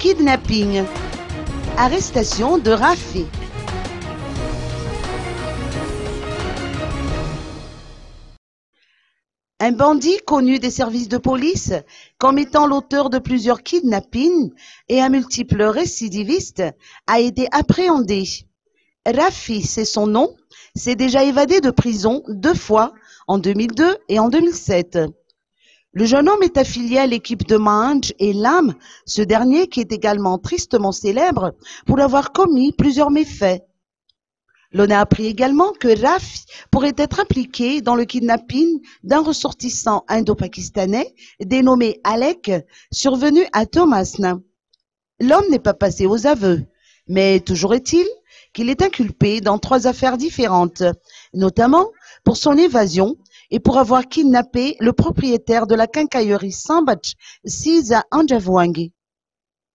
Kidnapping. Arrestation de Rafi. Un bandit connu des services de police comme étant l'auteur de plusieurs kidnappings et un multiple récidiviste a été appréhendé. Rafi, c'est son nom, s'est déjà évadé de prison 2 fois, en 2002 et en 2007. Le jeune homme est affilié à l'équipe de Mange et Lam, ce dernier qui est également tristement célèbre pour avoir commis plusieurs méfaits. L'on a appris également que Rafi pourrait être impliqué dans le kidnapping d'un ressortissant indo-pakistanais dénommé Alec, survenu à Thomasne. L'homme n'est pas passé aux aveux, mais toujours est-il qu'il est inculpé dans 3 affaires différentes, notamment pour son évasion et pour avoir kidnappé le propriétaire de la quincaillerie Sambach, Siza Anjavwangi.